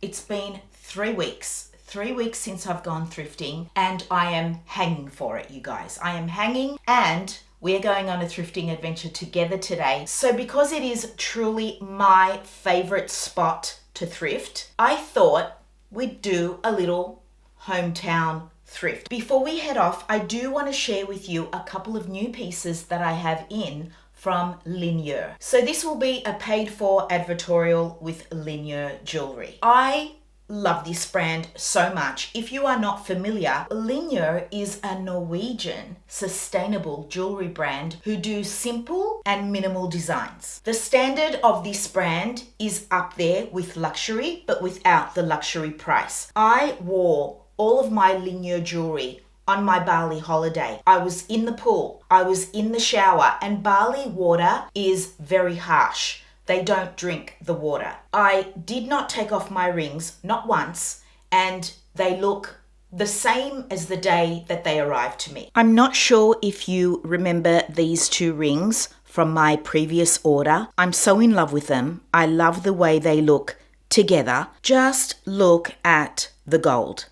It's been 3 weeks. 3 weeks since I've gone thrifting, and I am hanging for it, you guys. I am hanging, and we're going on a thrifting adventure together today. So because it is truly my favorite spot to thrift, I thought we'd do a little hometown thrift. Before we head off, I do want to share with you a couple of new pieces that I have in from Linjer. So this will be a paid for advertorial with Linjer jewelry. I love this brand so much. If you are not familiar, Linjer is a Norwegian sustainable jewelry brand who do simple and minimal designs. The standard of this brand is up there with luxury, but without the luxury price. I wore all of my Linjer jewelry on my Bali holiday. I was in the pool, I was in the shower, and Bali water is very harsh. They don't drink the water. I did not take off my rings, not once, and they look the same as the day that they arrived to me. I'm not sure if you remember these two rings from my previous order. I'm so in love with them. I love the way they look together. Just look at the gold.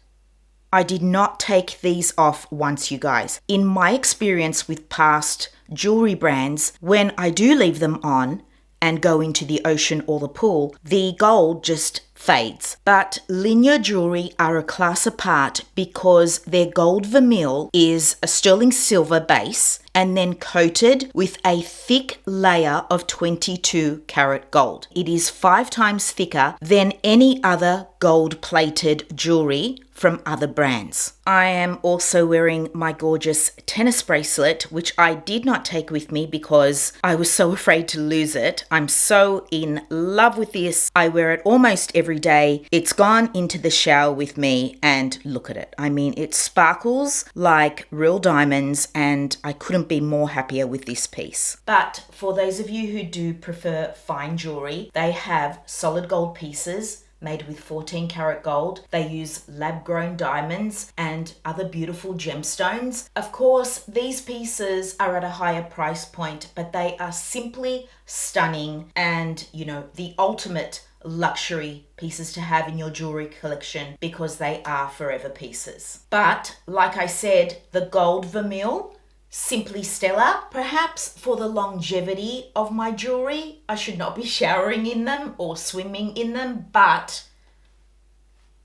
I did not take these off once, you guys. In my experience with past jewelry brands, when I do leave them on and go into the ocean or the pool, the gold just fades. But Linjer jewelry are a class apart because their gold vermeil is a sterling silver base and then coated with a thick layer of 22 karat gold. It is 5 times thicker than any other gold-plated jewelry from other brands. I am also wearing my gorgeous tennis bracelet, which I did not take with me because I was so afraid to lose it. I'm so in love with this. I wear it almost every day. It's gone into the shower with me, and look at it. I mean, it sparkles like real diamonds, and I couldn't be more happier with this piece. But for those of you who do prefer fine jewelry, they have solid gold pieces made with 14 karat gold. They use lab-grown diamonds and other beautiful gemstones. Of course, these pieces are at a higher price point, but they are simply stunning and, the ultimate luxury pieces to have in your jewelry collection because they are forever pieces. But like I said, the gold vermeil, simply stellar. Perhaps for the longevity of my jewelry, I should not be showering in them or swimming in them, but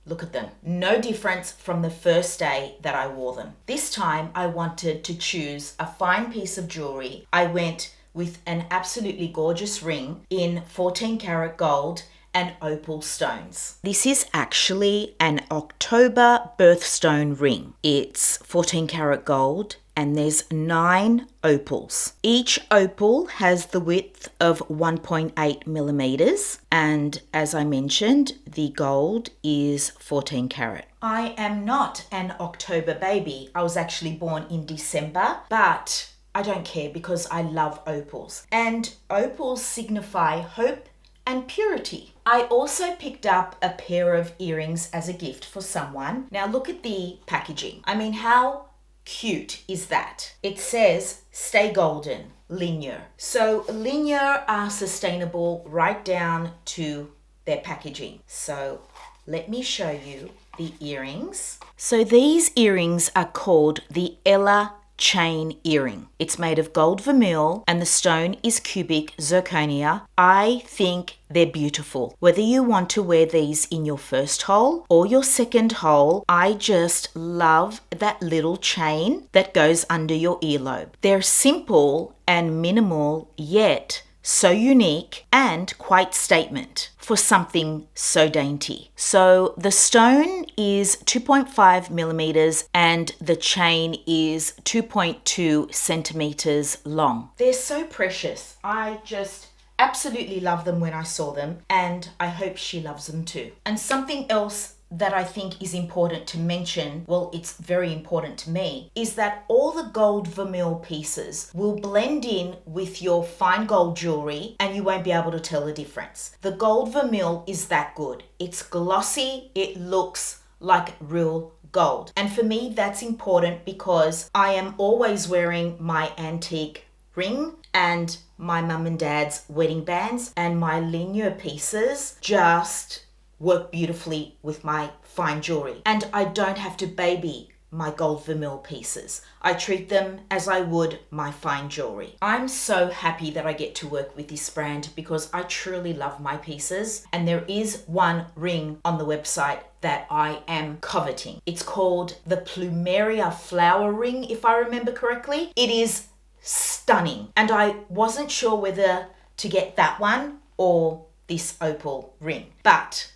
look at them. No difference from the first day that I wore them. This time I wanted to choose a fine piece of jewelry. I went with an absolutely gorgeous ring in 14 karat gold and opal stones. This is actually an October birthstone ring. It's 14 karat gold and there's 9 opals. Each opal has the width of 1.8 millimeters, and as I mentioned, the gold is 14 karat. I am not an October baby. I was actually born in December, but I don't care because I love opals, and opals signify hope and purity. I also picked up a pair of earrings as a gift for someone. Now look at the packaging. I mean, how cute is that? It says, "Stay golden, Linjer." So Linjer are sustainable right down to their packaging. So let me show you the earrings. So these earrings are called the Ella chain earring. It's made of gold vermeil and the stone is cubic zirconia. I think they're beautiful. Whether you want to wear these in your first hole or your second hole, I just love that little chain that goes under your earlobe. They're simple and minimal, yet so unique and quite statement for something so dainty. So the stone is 2.5 millimeters and the chain is 2.2 centimeters long. They're so precious. I just absolutely love them when I saw them, and I hope she loves them too. And something else that I think is important to mention, well, it's very important to me, is that all the gold vermeil pieces will blend in with your fine gold jewelry and you won't be able to tell the difference. The gold vermeil is that good. It's glossy, it looks like real gold. And for me, that's important because I am always wearing my antique ring and my mum and dad's wedding bands, and my Linjer pieces just work beautifully with my fine jewelry. And I don't have to baby my gold vermeil pieces. I treat them as I would my fine jewelry. I'm so happy that I get to work with this brand because I truly love my pieces, and there is one ring on the website that I am coveting. It's called the Plumeria flower ring, if I remember correctly. It is stunning, and I wasn't sure whether to get that one or this opal ring, but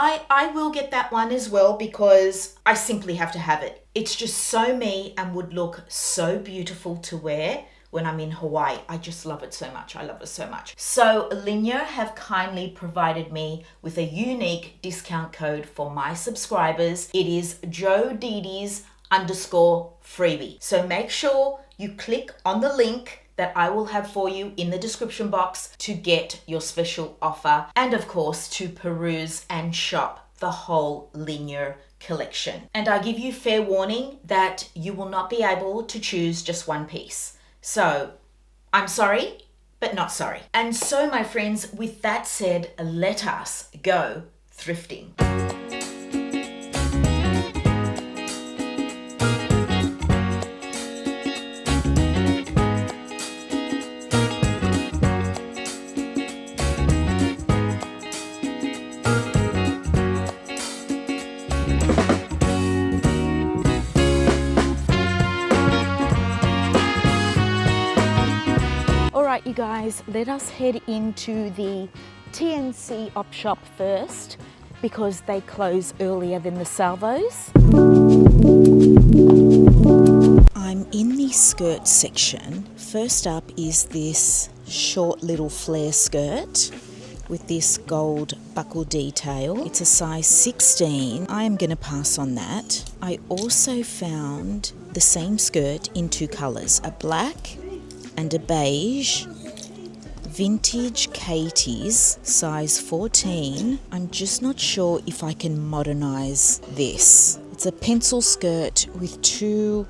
I will get that one as well because I simply have to have it. It's just so me and would look so beautiful to wear when I'm in Hawaii. I just love it so much. I love it so much. So Linjer have kindly provided me with a unique discount code for my subscribers. It is jodedes_freebie. So make sure you click on the link that I will have for you in the description box to get your special offer, and of course to peruse and shop the whole Linjer collection. And I give you fair warning that you will not be able to choose just one piece. So I'm sorry, but not sorry. And so my friends, with that said, let us go thrifting. Alright you guys, let us head into the TNC op shop first because they close earlier than the salvos. I'm in the skirt section. First up is this short little flare skirt with this gold buckle detail. It's a size 16. I am going to pass on that. I also found the same skirt in two colours, a black and a beige, vintage Katie's, size 14. I'm just not sure if I can modernise this. It's a pencil skirt with two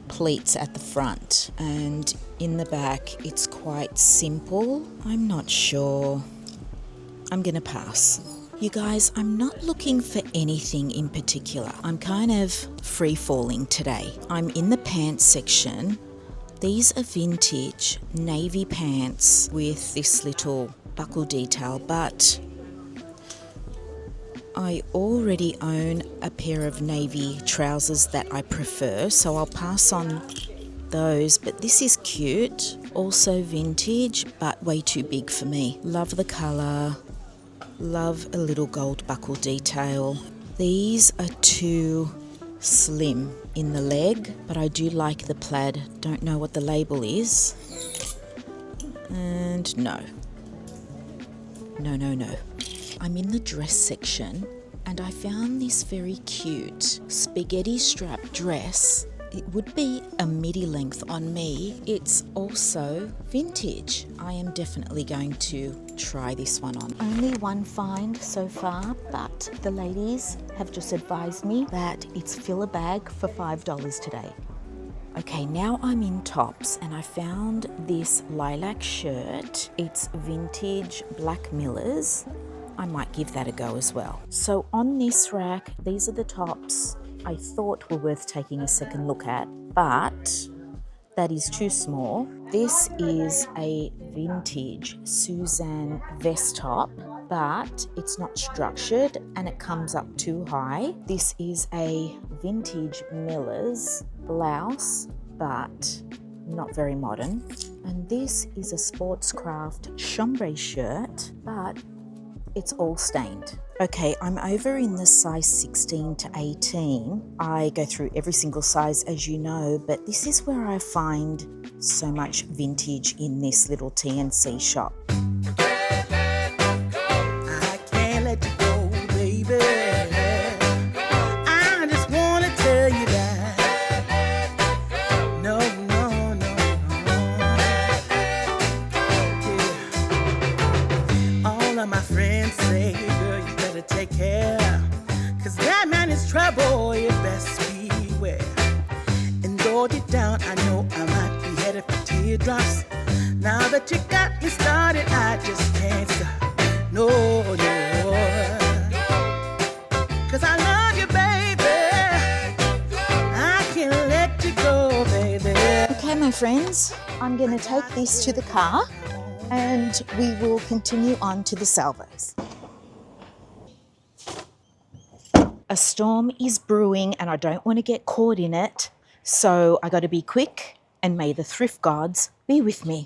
pleats at the front, and in the back it's quite simple. I'm not sure. I'm gonna pass. You guys, I'm not looking for anything in particular. I'm kind of free-falling today. I'm in the pants section. These are vintage navy pants with this little buckle detail, but I already own a pair of navy trousers that I prefer, so I'll pass on those. But this is cute, also vintage, but way too big for me. Love the colour, love a little gold buckle detail. These are too slim in the leg, but I do like the plaid. Don't know what the label is. And no. I'm in the dress section and I found this very cute spaghetti strap dress. It would be a midi length on me. It's also vintage. I am definitely going to try this one on. Only one find so far, but the ladies have just advised me that it's fill a bag for $5 today. Okay, now I'm in tops and I found this lilac shirt. It's vintage Black Millers. I might give that a go as well. So on this rack, these are the tops I thought were worth taking a second look at, but that is too small. This is a vintage Suzanne vest top, but it's not structured and it comes up too high. This is a vintage Miller's blouse, but not very modern. And this is a Sportscraft chambray shirt, but it's all stained. Okay, I'm over in the size 16 to 18. I go through every single size, as you know, but this is where I find so much vintage in this little TNC shop. I can't let you go, baby. I just want to tell you that. No. Yeah. All of my friends say, girl, you better take care, 'cause that man is trouble, you best beware. And though deep down I know I might be headed for teardrops, now that you got me started, I just can't stop. No. friends, I'm going to take this to the car and we will continue on to the salvos. A storm is brewing and I don't want to get caught in it, so I got to be quick, and may the thrift gods be with me.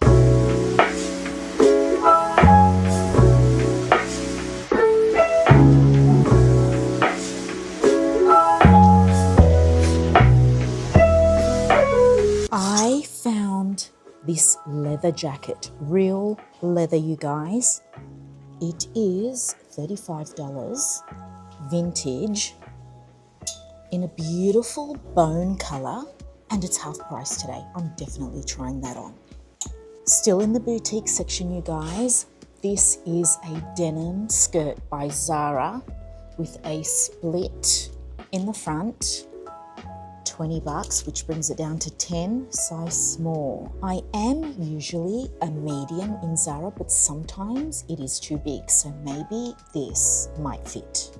I found this leather jacket, real leather, you guys. It is $35, vintage, in a beautiful bone colour, and it's half price today. I'm definitely trying that on. Still in the boutique section, you guys. This is a denim skirt by Zara with a split in the front. $20, which brings it down to 10, size small. I am usually a medium in Zara, but sometimes it is too big, so maybe this might fit.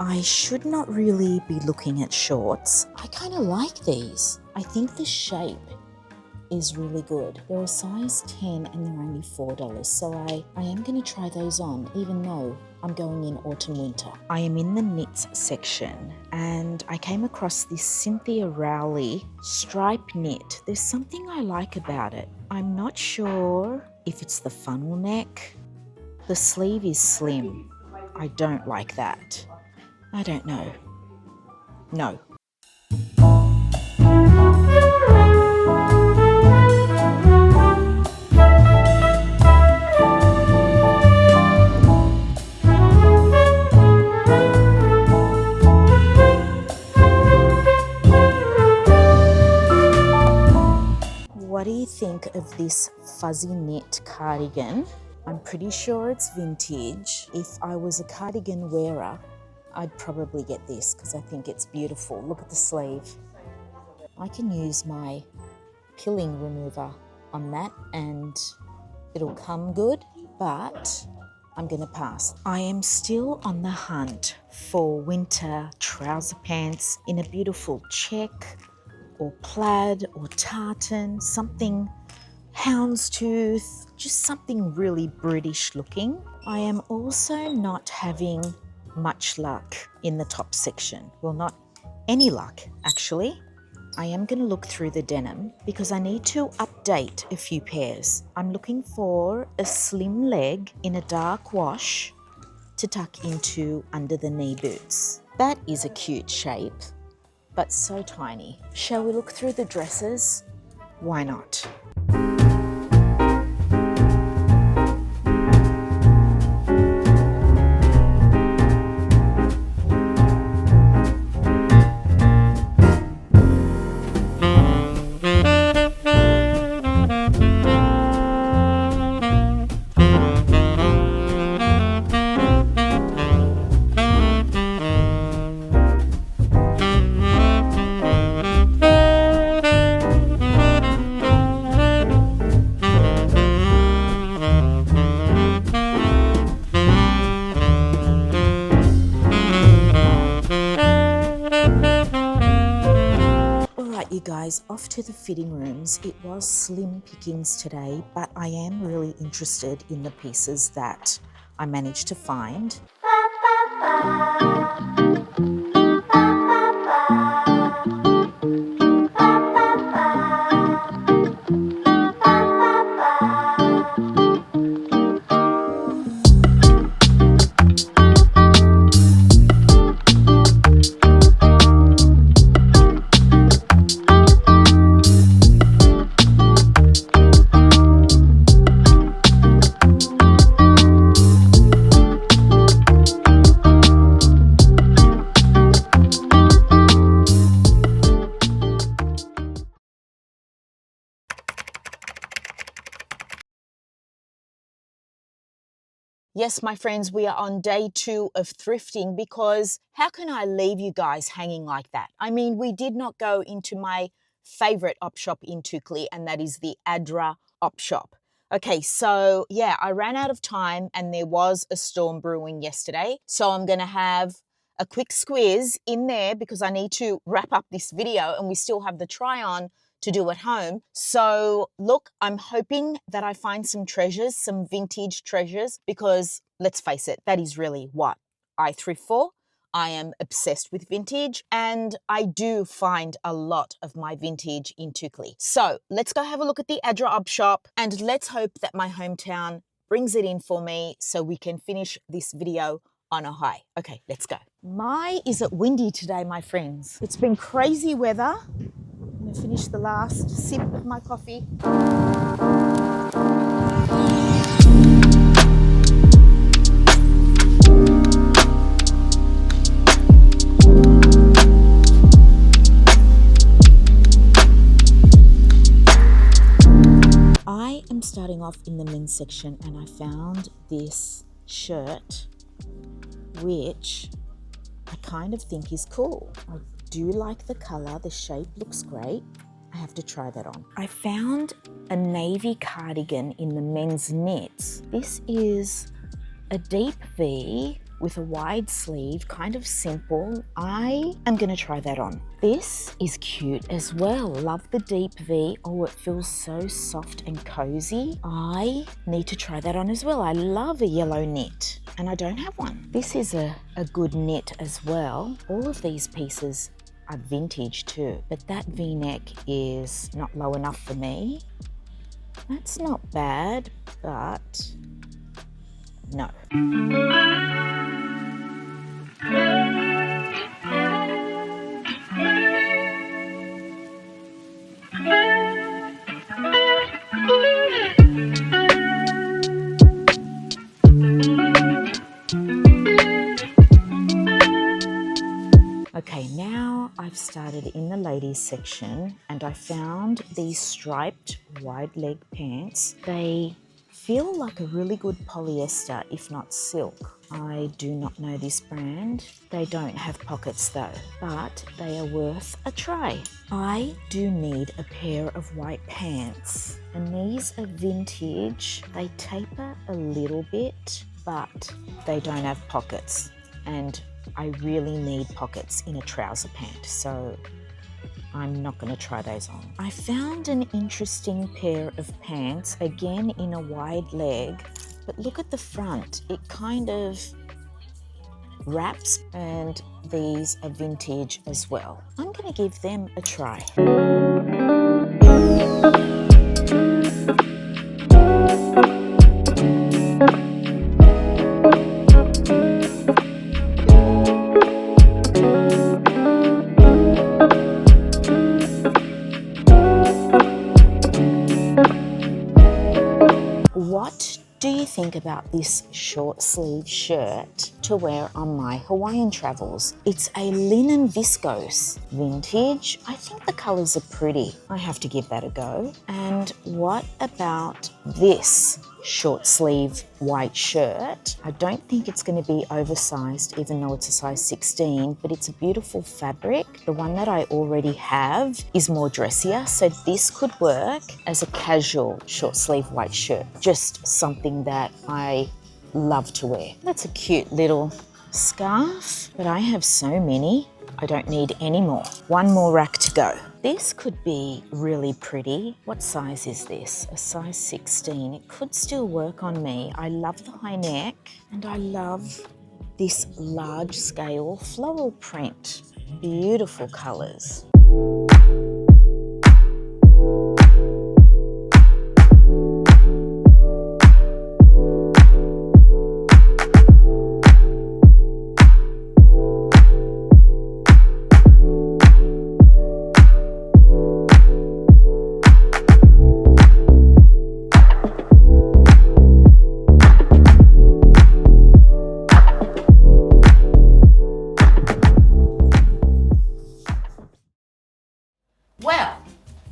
I should not really be looking at shorts. I kind of like these. I think the shape is really good. They're a size 10 and they're only $4, so I am going to try those on, even though I'm going in autumn winter. I am in the knits section and I came across this Cynthia Rowley stripe knit. There's something I like about it. I'm not sure if it's the funnel neck. The sleeve is slim. I don't like that. I don't know. No. What do you think of this fuzzy knit cardigan? I'm pretty sure it's vintage. If I was a cardigan wearer, I'd probably get this because I think it's beautiful. Look at the sleeve. I can use my pilling remover on that and it'll come good, but I'm going to pass. I am still on the hunt for winter trouser pants in a beautiful check or plaid or tartan, something houndstooth, just something really British looking. I am also not having much luck in the top section. Well, not any luck, actually. I am going to look through the denim because I need to update a few pairs. I'm looking for a slim leg in a dark wash to tuck into under the knee boots. That is a cute shape, but so tiny. Shall we look through the dresses? Why not? You guys, off to the fitting rooms. It was slim pickings today, but I am really interested in the pieces that I managed to find. Yes, my friends, we are on day 2 of thrifting because how can I leave you guys hanging like that? I mean, we did not go into my favorite op shop in Tukli, and that is the Adra op shop. Okay, so yeah, I ran out of time and there was a storm brewing yesterday. So I'm going to have a quick squeeze in there because I need to wrap up this video and we still have the try on to do at home. So look, I'm hoping that I find some treasures, some vintage treasures, because let's face it, that is really what I thrift for. I am obsessed with vintage and I do find a lot of my vintage in Tukli. So let's go have a look at the Adra op shop and let's hope that my hometown brings it in for me so we can finish this video on a high. Okay, let's go. Is it windy today, my friends? It's been crazy weather. I'm gonna finish the last sip of my coffee. I am starting off in the men's section and I found this shirt which I kind of think is cool. I do like the color, the shape looks great. I have to try that on. I found a navy cardigan in the men's knits. This is a deep V with a wide sleeve, kind of simple. I am gonna try that on. This is cute as well. Love the deep V. Oh, it feels so soft and cozy. I need to try that on as well. I love a yellow knit and I don't have one. This is a good knit as well. All of these pieces are vintage too, but that V-neck is not low enough for me. That's not bad, but no. Okay, now I've started in the ladies section and I found these striped wide leg pants. They feel like a really good polyester, if not silk. I do not know this brand. They don't have pockets though, but they are worth a try. I do need a pair of white pants and these are vintage. They taper a little bit, but they don't have pockets. And I really need pockets in a trouser pant, so I'm not going to try those on. I found an interesting pair of pants, again in a wide leg, but look at the front. It kind of wraps, and these are vintage as well. I'm going to give them a try. What do you think about this short sleeve shirt to wear on my Hawaiian travels? It's a linen viscose, vintage. I think the colors are pretty. I have to give that a go. And what about this short sleeve white shirt? I don't think it's going to be oversized, even though it's a size 16, but it's a beautiful fabric. The one that I already have is more dressier, so this could work as a casual short sleeve white shirt. Just something that I love to wear. That's a cute little scarf, but I have so many. I don't need any more. One more rack to go. This could be really pretty. What size is this? A size 16. It could still work on me. I love the high neck and I love this large scale floral print. Beautiful colors.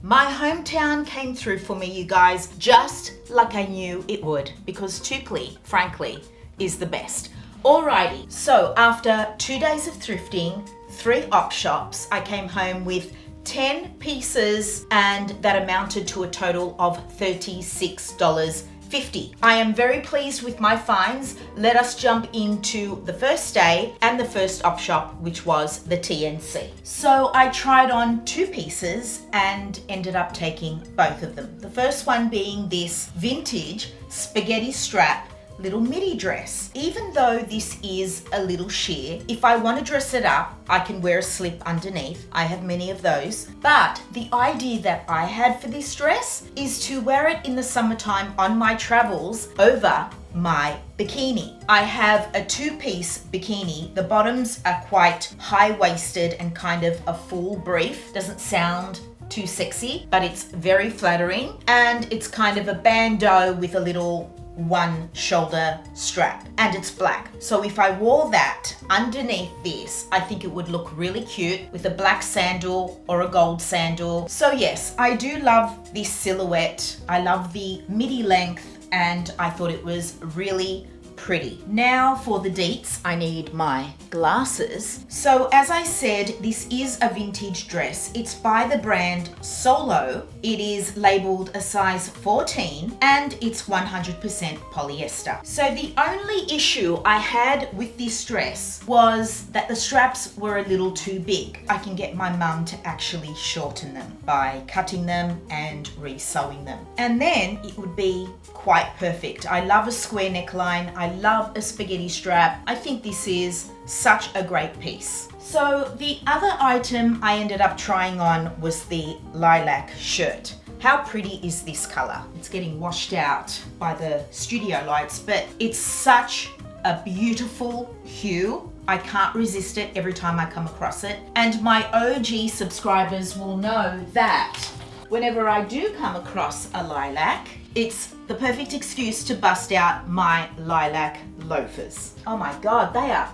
My hometown came through for me, you guys, just like I knew it would, because Tukli, frankly, is the best. Alrighty, so after 2 days of thrifting, 3 op shops, I came home with 10 pieces and that amounted to a total of $36.50. I am very pleased with my finds. Let us jump into the first day and the first op shop, which was the TNC. So I tried on 2 pieces and ended up taking both of them. The first one being this vintage spaghetti strap little midi dress. Even though this is a little sheer, if I want to dress it up, I can wear a slip underneath. I have many of those. But the idea that I had for this dress is to wear it in the summertime on my travels over my bikini. I have a 2-piece bikini. The bottoms are quite high-waisted and kind of a full brief. Doesn't sound too sexy, but it's very flattering. And it's kind of a bandeau with a little one shoulder strap, and it's black. So if I wore that underneath this, I think it would look really cute with a black sandal or a gold sandal. So yes, I do love this silhouette. I love the midi length and I thought it was really pretty. Now for the deets, I need my glasses. So as I said, this is a vintage dress. It's by the brand Solo. It is labeled a size 14 and it's 100% polyester. So the only issue I had with this dress was that the straps were a little too big. I can get my mum to actually shorten them by cutting them and re-sewing them. And then it would be quite perfect. I love a square neckline. I love a spaghetti strap. I think this is such a great piece. So the other item I ended up trying on was the lilac shirt. How pretty is this color? It's getting washed out by the studio lights, but it's such a beautiful hue. I can't resist it every time I come across it. And my OG subscribers will know that whenever I do come across a lilac, it's the perfect excuse to bust out my lilac loafers. Oh my God, they are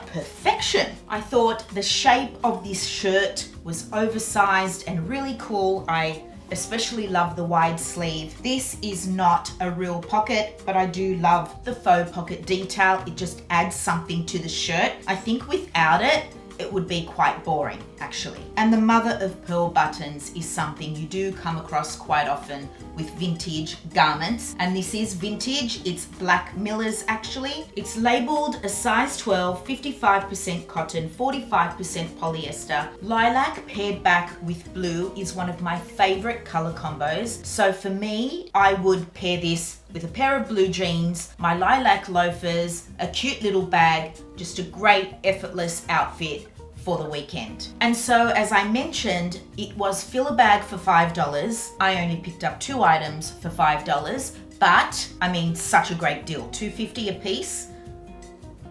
perfection. I thought the shape of this shirt was oversized and really cool. I especially love the wide sleeve. This is not a real pocket, but I do love the faux pocket detail. It just adds something to the shirt. I think without it, it would be quite boring actually. And the mother of pearl buttons is something you do come across quite often with vintage garments. And this is vintage, it's Black Millers actually. It's labeled a size 12, 55% cotton, 45% polyester. Lilac paired back with blue is one of my favorite color combos. So for me, I would pair this with a pair of blue jeans, my lilac loafers, a cute little bag, just a great effortless outfit for the weekend. And so as I mentioned, it was fill a bag for $5. I only picked up 2 items for $5, but I mean, such a great deal, $2.50 a piece.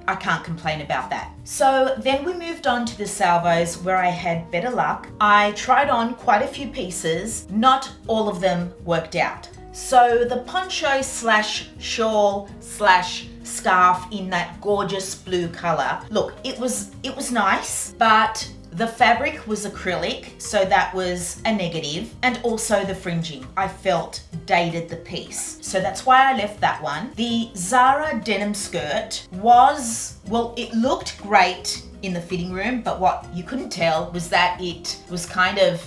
I can't complain about that. So then we moved on to the salvos where I had better luck. I tried on quite a few pieces, not all of them worked out. So the poncho slash shawl slash scarf in that gorgeous blue color. Look, it was nice, but the fabric was acrylic, so that was a negative. And also the fringing, I felt dated the piece. So that's why I left that one. The Zara denim skirt was, well, it looked great in the fitting room, but what you couldn't tell was that it was kind of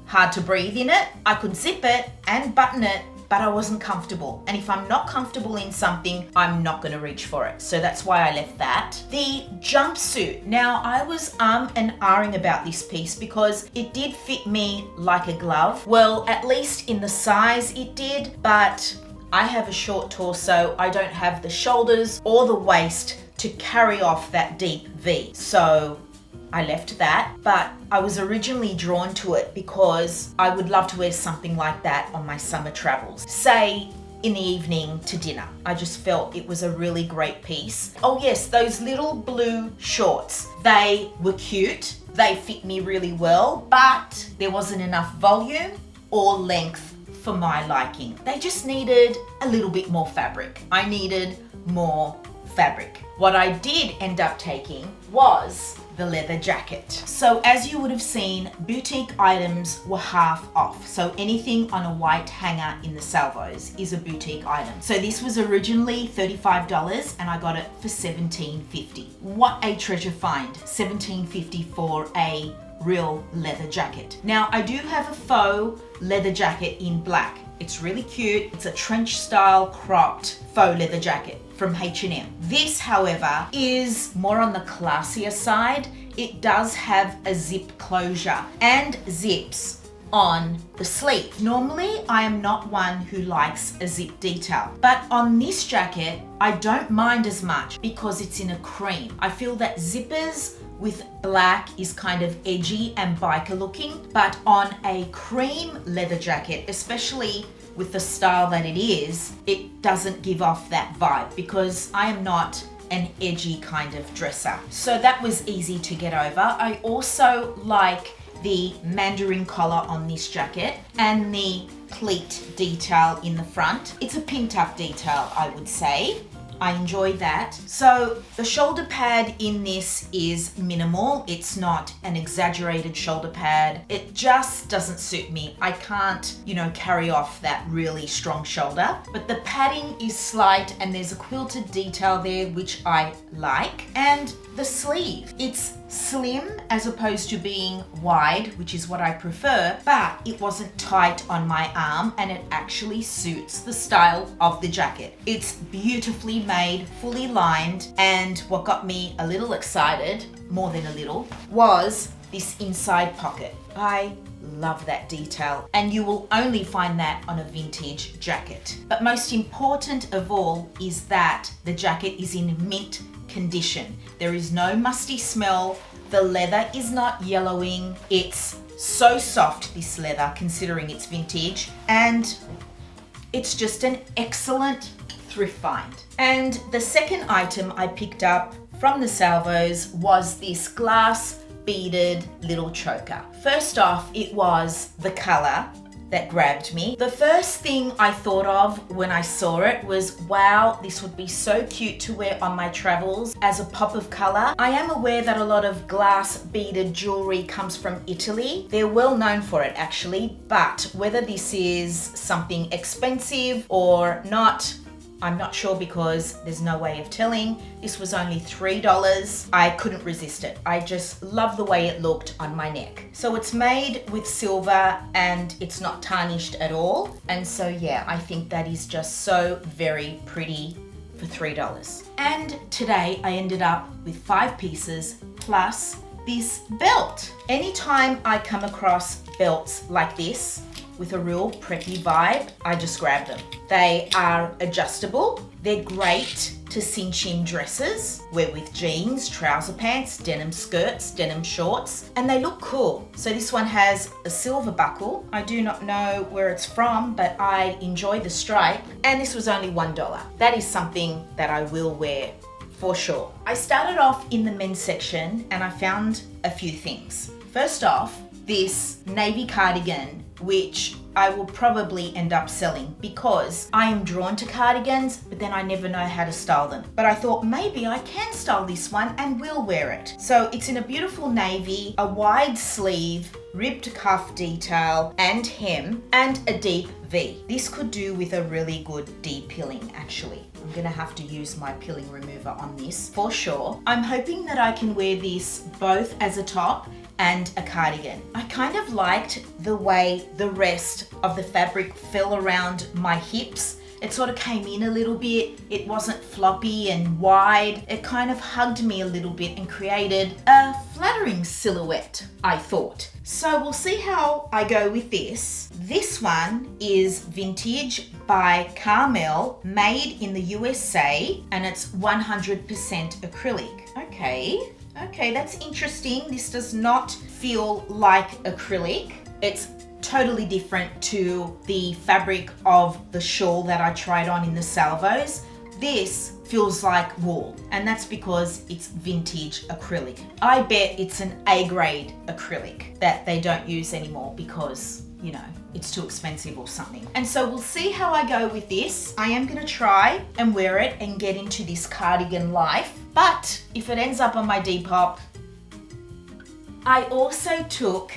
hard to breathe in it. I could zip it and button it, but I wasn't comfortable. And if I'm not comfortable in something, I'm not gonna reach for it. So that's why I left that. The jumpsuit. Now I was and ahhing about this piece because it did fit me like a glove. Well, at least in the size it did, but I have a short torso. I don't have the shoulders or the waist to carry off that deep V. So I left that, but I was originally drawn to it because I would love to wear something like that on my summer travels. Say in the evening to dinner. I just felt it was a really great piece. Oh yes, those little blue shorts. They were cute. They fit me really well, but there wasn't enough volume or length for my liking. They just needed a little bit more fabric. I needed more fabric. What I did end up taking was the leather jacket. So as you would have seen, boutique items were half off. So anything on a white hanger in the salvos is a boutique item. So this was originally $35 and I got it for $17.50. What a treasure find, $17.50 for a real leather jacket. Now I do have a faux leather jacket in black. It's really cute. It's a trench style cropped faux leather jacket from H&M. This, however, is more on the classier side. It does have a zip closure and zips on the sleeve. Normally, I am not one who likes a zip detail, but on this jacket, I don't mind as much because it's in a cream. I feel that zippers with black is kind of edgy and biker looking, but on a cream leather jacket, especially with the style that it is, it doesn't give off that vibe because I am not an edgy kind of dresser. So that was easy to get over. I also like the mandarin collar on this jacket and the pleat detail in the front. It's a pinned up detail, I would say. I enjoy that. So the shoulder pad in this is minimal. It's not an exaggerated shoulder pad. It just doesn't suit me. I can't, carry off that really strong shoulder. But the padding is slight and there's a quilted detail there, which I like. And the sleeve, it's slim as opposed to being wide, which is what I prefer, but it wasn't tight on my arm and it actually suits the style of the jacket. It's beautifully made, fully lined, and what got me a little excited, more than a little, was this inside pocket. I love that detail, and you will only find that on a vintage jacket. But most important of all is that the jacket is in mint condition. There is no musty smell. The leather is not yellowing. It's so soft, this leather, considering it's vintage, and it's just an excellent thrift find. And the second item I picked up from the salvos was this glass beaded little choker. First off, it was the color that grabbed me. The first thing I thought of when I saw it was, wow, this would be so cute to wear on my travels as a pop of color. I am aware that a lot of glass beaded jewelry comes from Italy. They're well known for it actually, but whether this is something expensive or not, I'm not sure because there's no way of telling. This was only $3. I couldn't resist it. I just love the way it looked on my neck. So it's made with silver and it's not tarnished at all. And so yeah, I think that is just so very pretty for $3. And today I ended up with 5 pieces plus this belt. Anytime I come across belts like this, with a real preppy vibe, I just grab them. They are adjustable. They're great to cinch in dresses, wear with jeans, trouser pants, denim skirts, denim shorts, and they look cool. So this one has a silver buckle. I do not know where it's from, but I enjoy the stripe, and this was only $1. That is something that I will wear for sure. I started off in the men's section and I found a few things. First off, this navy cardigan, which I will probably end up selling because I am drawn to cardigans, but then I never know how to style them. But I thought maybe I can style this one and will wear it. So it's in a beautiful navy, a wide sleeve, ribbed cuff detail and hem, and a deep V. This could do with a really good de-pilling actually. I'm gonna have to use my pilling remover on this for sure. I'm hoping that I can wear this both as a top and a cardigan. I kind of liked the way the rest of the fabric fell around my hips. It sort of came in a little bit. It wasn't floppy and wide. It kind of hugged me a little bit and created a flattering silhouette, I thought. So we'll see how I go with this. This one is vintage by Carmel, made in the USA, and it's 100% acrylic. Okay, that's interesting. This does not feel like acrylic. It's totally different to the fabric of the shawl that I tried on in the salvos. This feels like wool, and that's because it's vintage acrylic. I bet it's an A-grade acrylic that they don't use anymore because, it's too expensive or something. And so we'll see how I go with this. I am gonna try and wear it and get into this cardigan life. But if it ends up on my Depop, I also took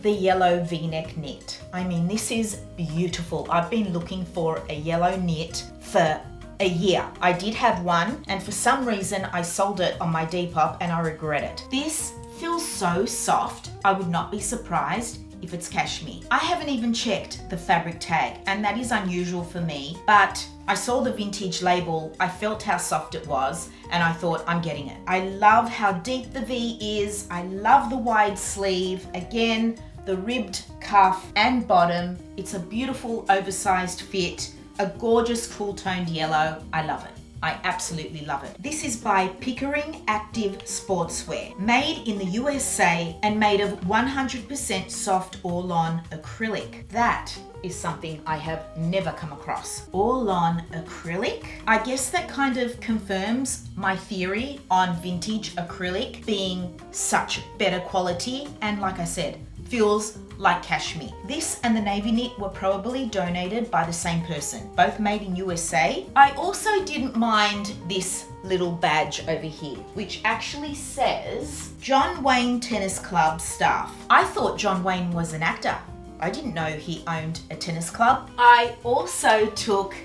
the yellow V-neck knit. I mean, this is beautiful. I've been looking for a yellow knit for a year. I did have one, and for some reason I sold it on my Depop and I regret it. This feels so soft. I would not be surprised if it's cashmere. I haven't even checked the fabric tag, and that is unusual for me, but I saw the vintage label, I felt how soft it was, and I thought, I'm getting it. I love how deep the V is. I love the wide sleeve. Again, the ribbed cuff and bottom. It's a beautiful oversized fit, a gorgeous cool toned yellow. I love it. I absolutely love it. This is by Pickering Active Sportswear, made in the USA and made of 100% soft all-on acrylic. That is something I have never come across. All-on acrylic? I guess that kind of confirms my theory on vintage acrylic being such better quality, and like I said, feels like cashmere. This and the navy knit were probably donated by the same person, both made in USA. I also didn't mind this little badge over here, which actually says John Wayne Tennis Club staff. I thought John Wayne was an actor. I didn't know he owned a tennis club. I also took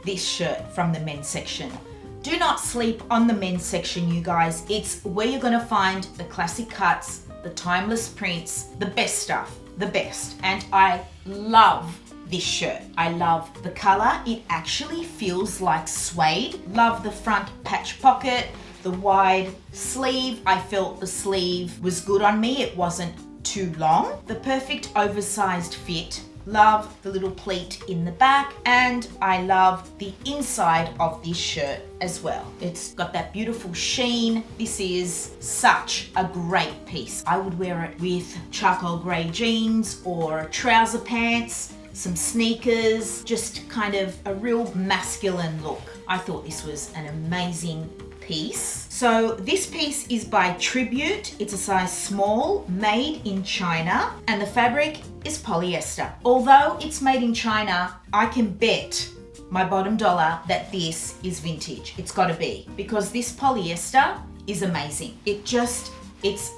this shirt from the men's section. Do not sleep on the men's section, you guys. It's where you're gonna find the classic cuts, the timeless prints, the best stuff, the best. And I love this shirt. I love the color. It actually feels like suede. Love the front patch pocket, the wide sleeve. I felt the sleeve was good on me. It wasn't too long. The perfect oversized fit. Love the little pleat in the back, and I love the inside of this shirt as well. It's got that beautiful sheen. This is such a great piece. I would wear it with charcoal grey jeans or trouser pants, some sneakers, just kind of a real masculine look. I thought this was an amazing piece. So this piece is by Tribute. It's a size small, made in China, and the fabric is polyester. Although it's made in China, I can bet my bottom dollar that this is vintage. It's gotta be, because this polyester is amazing. It's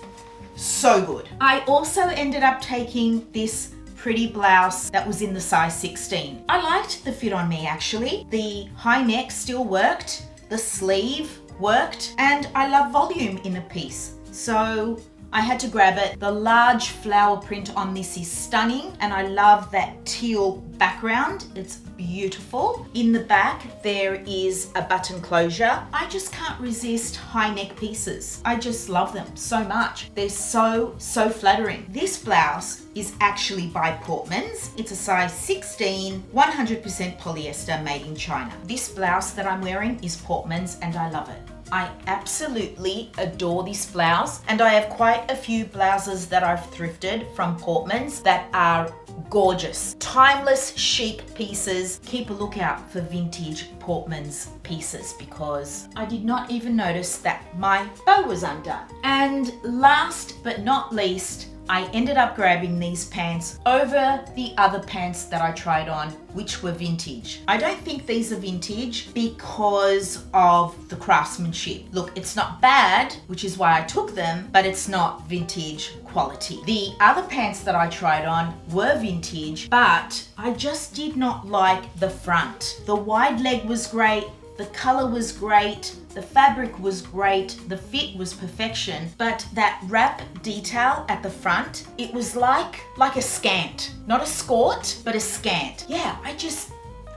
so good. I also ended up taking this pretty blouse that was in the size 16. I liked the fit on me actually. The high neck still worked, the sleeve worked, and I love volume in a piece, so I had to grab it. The large flower print on this is stunning, and I love that teal background. It's beautiful. In the back there is a button closure. I just can't resist high neck pieces. I just love them so much. They're so flattering. This blouse is actually by Portmans. It's a size 16, 100% polyester, made in China. This blouse that I'm wearing is Portmans, and I love it. I absolutely adore this blouse, and I have quite a few blouses that I've thrifted from Portmans that are gorgeous. Timeless, chic pieces. Keep a lookout for vintage Portmans pieces, because I did not even notice that my bow was undone. And last but not least, I ended up grabbing these pants over the other pants that I tried on, which were vintage. I don't think these are vintage because of the craftsmanship. Look, it's not bad, which is why I took them, but it's not vintage quality. The other pants that I tried on were vintage, but I just did not like the front. The wide leg was great, the color was great, the fabric was great, the fit was perfection, but that wrap detail at the front, it was like a scant. Not a skort, but a scant. Yeah,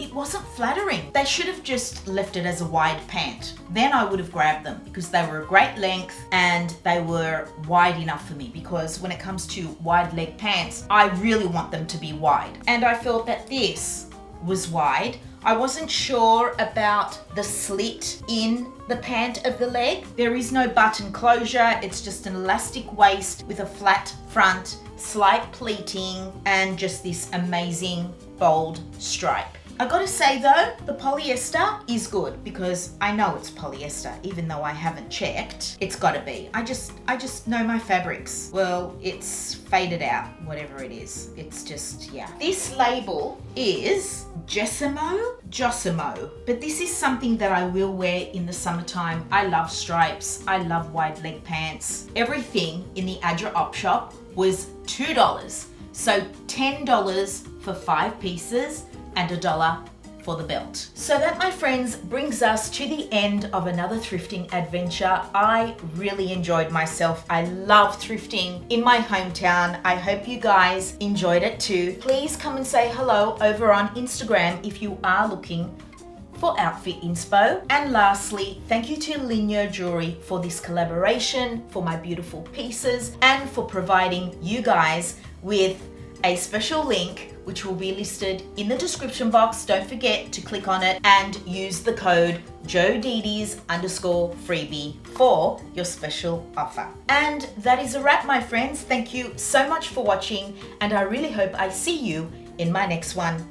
it wasn't flattering. They should have just left it as a wide pant. Then I would have grabbed them, because they were a great length and they were wide enough for me, because when it comes to wide leg pants, I really want them to be wide. And I felt that this was wide. I wasn't sure about the slit in the pant of the leg. There is no button closure. It's just an elastic waist with a flat front, slight pleating, and just this amazing bold stripe. I gotta say though, the polyester is good because I know it's polyester, even though I haven't checked. It's gotta be. I just know my fabrics. Well, it's faded out, whatever it is. It's just, yeah. This label is Josimo, but this is something that I will wear in the summertime. I love stripes. I love wide leg pants. Everything in the Adra Op shop was $2. So $10 for 5 pieces and $1 for the belt. So that, my friends, brings us to the end of another thrifting adventure. I really enjoyed myself. I love thrifting in my hometown. I hope you guys enjoyed it too. Please come and say hello over on Instagram if you are looking for outfit inspo. And lastly, thank you to Linjer Jewelry for this collaboration, for my beautiful pieces, and for providing you guys with a special link which will be listed in the description box. Don't forget to click on it and use the code jodedes_freebie for your special offer. And that is a wrap, my friends. Thank you so much for watching, and I really hope I see you in my next one.